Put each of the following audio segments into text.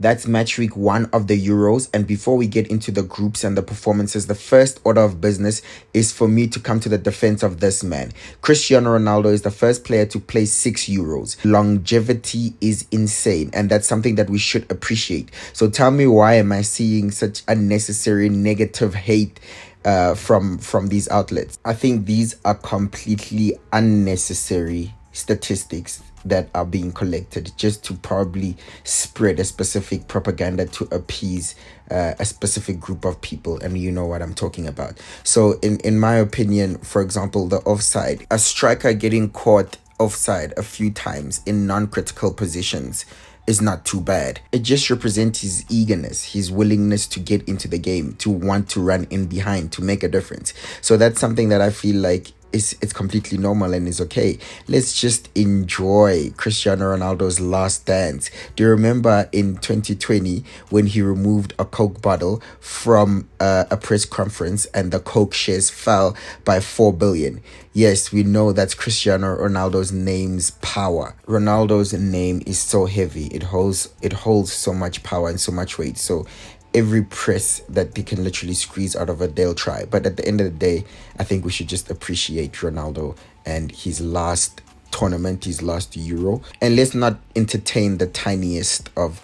That's match week 1 of the Euros. And before we get into the groups and the performances, the first order of business is for me to come to the defense of this man. Cristiano Ronaldo is the first player to play 6 Euros. Longevity is insane, and that's something that we should appreciate. So tell me, why am I seeing such unnecessary negative hate from these outlets? I think these are completely unnecessary statistics that are being collected just to probably spread a specific propaganda to appease a specific group of people, and you know what I'm talking about. So in my opinion, for example, the offside, a striker getting caught offside a few times in non-critical positions is not too bad. It just represents his eagerness, his willingness to get into the game, to want to run in behind, to make a difference. So that's something that I feel like it's completely normal and is okay. Let's just enjoy Cristiano Ronaldo's last dance. Do you remember in 2020 when he removed a Coke bottle from a press conference and the Coke shares fell by 4 billion? Yes, we know that's Cristiano Ronaldo's name's power. Ronaldo's name is so heavy. It holds so much power and so much weight. So every press that they can literally squeeze out of it, they'll try. But at the end of the day, I think we should just appreciate Ronaldo and his last tournament, his last Euro. And let's not entertain the tiniest of,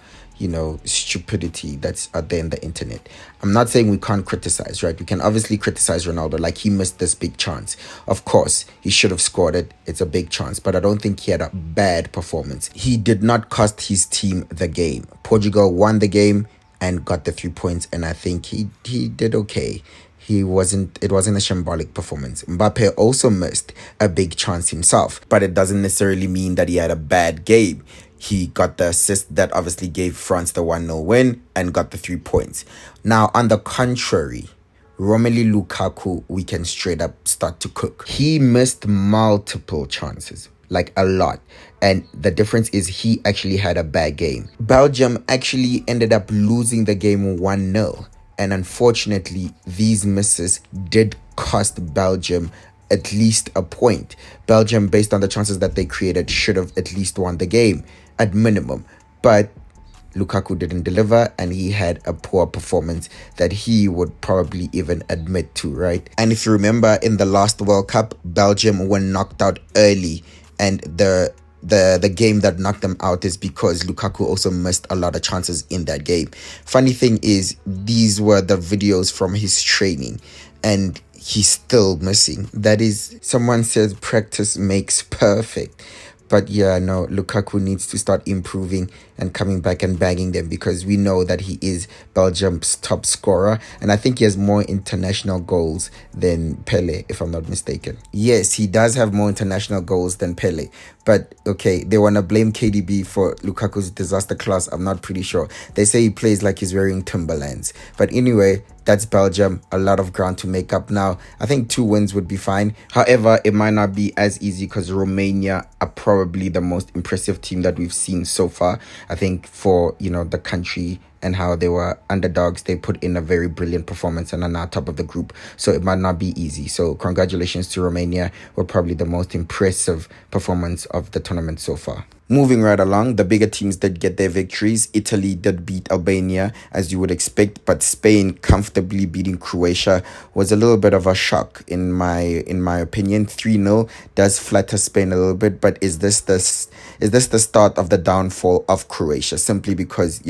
stupidity that's out there in the internet. I'm not saying we can't criticize, right? We can obviously criticize Ronaldo, like he missed this big chance. Of course, he should have scored it. It's a big chance, but I don't think he had a bad performance. He did not cost his team the game. Portugal won the game and got the 3 points, and I think he did okay. It wasn't a shambolic performance. Mbappe also missed a big chance himself, but it doesn't necessarily mean that he had a bad game. He got the assist that obviously gave France the 1-0 win and got the 3 points. Now, on the contrary, Romelu Lukaku, we can straight up start to cook. He missed multiple chances, like a lot. And the difference is he actually had a bad game. Belgium actually ended up losing the game 1-0. And unfortunately, these misses did cost Belgium at least a point. Belgium, based on the chances that they created, should have at least won the game at minimum. But Lukaku didn't deliver, and he had a poor performance that he would probably even admit to, right? And if you remember, in the last World Cup, Belgium were knocked out early, and the game that knocked them out is because Lukaku also missed a lot of chances in that game. Funny thing is, these were the videos from his training, and he's still missing. That is, someone says practice makes perfect. But yeah, no, Lukaku needs to start improving and coming back and bagging them, because we know that he is Belgium's top scorer. And I think he has more international goals than Pele, if I'm not mistaken. Yes, he does have more international goals than Pele. But okay, they want to blame KDB for Lukaku's disaster class. I'm not pretty sure. They say he plays like he's wearing Timberlands. But anyway, that's Belgium. A lot of ground to make up now. I think 2 wins would be fine. However, it might not be as easy because Romania are probably the most impressive team that we've seen so far. I think for, the country and how they were underdogs, they put in a very brilliant performance and are now top of the group. So it might not be easy. So congratulations to Romania. Were probably the most impressive performance of the tournament so far. Moving right along, the bigger teams did get their victories. Italy did beat Albania, as you would expect, but Spain comfortably beating Croatia was a little bit of a shock in my opinion. 3-0 does flatter Spain a little bit, but is this the start of the downfall of Croatia? Simply because,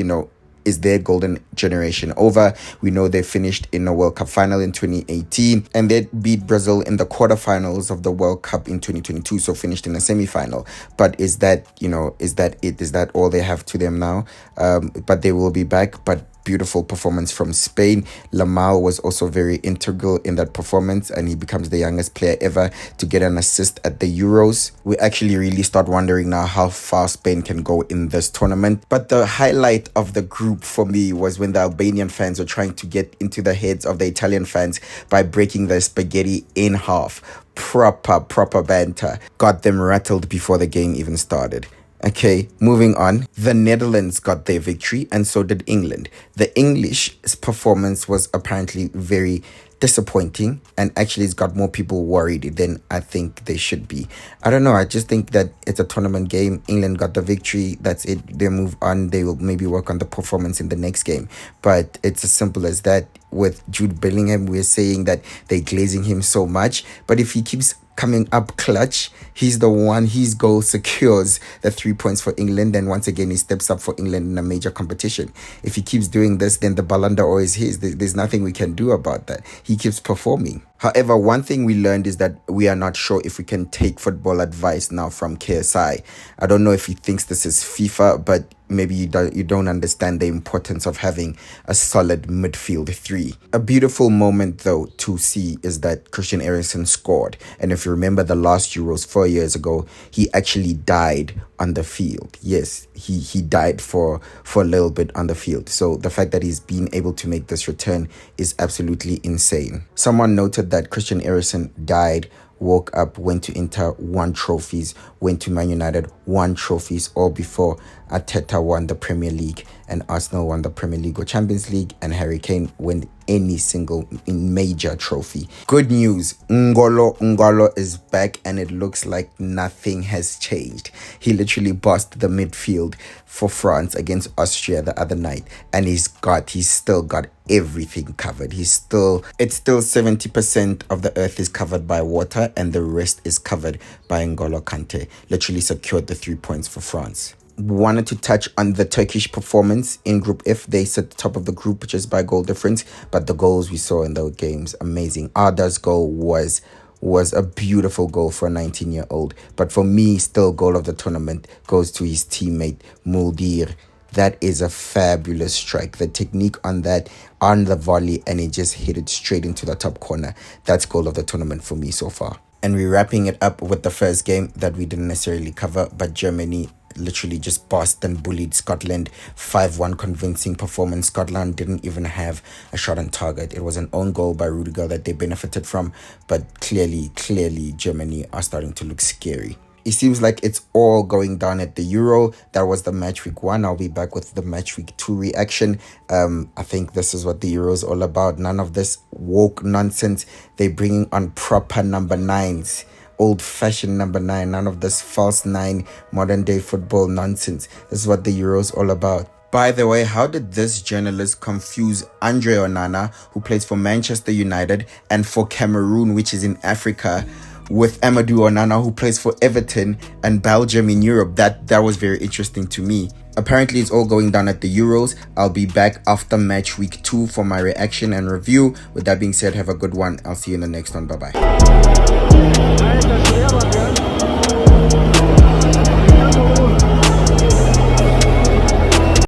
is their golden generation over? We know they finished in a World Cup final in 2018, and they beat Brazil in the quarterfinals of the World Cup in 2022, so finished in a semi-final. But is that it? Is that all they have to them now? But they will be back. But beautiful performance from Spain. Lamau was also very integral in that performance, and he becomes the youngest player ever to get an assist at the Euros. We actually really start wondering now how far Spain can go in this tournament. But the highlight of the group for me was when the Albanian fans were trying to get into the heads of the Italian fans by breaking the spaghetti in half. Proper banter. Got them rattled before the game even started. Okay, moving on. The Netherlands got their victory, and so did England. The English performance was apparently very disappointing, and actually it's got more people worried than I think they should be. I don't know. I just think that it's a tournament game. England got the victory. That's it. They move on. They will maybe work on the performance in the next game. But it's as simple as that. With Jude Bellingham, we're saying that they're glazing him so much. But if he keeps coming up clutch, he's the one. His goal secures the 3 points for England, and once again he steps up for England in a major competition. If he keeps doing this, then the Ballon d'Or is his. There's nothing we can do about that. He keeps performing. However, one thing we learned is that we are not sure if we can take football advice now from KSI. I don't know if he thinks this is FIFA, but maybe you don't understand the importance of having a solid midfield three. A beautiful moment though to see is that Christian Eriksen scored, and if you remember the last Euros 4 years ago, he actually died on the field. Yes, he died for a little bit on the field. So the fact that he's been able to make this return is absolutely insane. Someone noted that Christian Eriksen died, woke up, went to Inter, won trophies, went to Man United, won trophies, all before Arteta won the Premier League and Arsenal won the Premier League or Champions League, and Harry Kane won any single major trophy. Good news, Ngolo is back, and it looks like nothing has changed. He literally bossed the midfield for France against Austria the other night, and he's still got everything covered. It's still 70% of the earth is covered by water, and the rest is covered by N'Golo Kante. Literally secured the 3 points for France. Wanted to touch on the Turkish performance in Group F. They sit top of the group just by goal difference, but the goals we saw in those games, amazing. Arda's goal was a beautiful goal for a 19-year-old, but for me, still goal of the tournament goes to his teammate Muldir. That is a fabulous strike. The technique on that, on the volley, and he just hit it straight into the top corner. That's goal of the tournament for me so far. And we're wrapping it up with the first game that we didn't necessarily cover, but Germany literally just bossed and bullied Scotland. 5-1 convincing performance. Scotland didn't even have a shot on target. It was an own goal by Rudiger that they benefited from, but clearly Germany are starting to look scary. It seems like it's all going down at the Euro. That was the Matchweek 1. I'll be back with the Matchweek 2 reaction. I think this is what the Euro is all about. None of this woke nonsense. They're bringing on proper number 9s. Old-fashioned number 9. None of this false 9 modern-day football nonsense. This is what the Euro is all about. By the way, how did this journalist confuse Andre Onana, who plays for Manchester United and for Cameroon, which is in Africa, with Amadou Onana, who plays for Everton and Belgium in Europe? That was very interesting to me. Apparently, it's all going down at the Euros. I'll be back after match week 2 for my reaction and review. With that being said, have a good one. I'll see you in the next one. Bye-bye.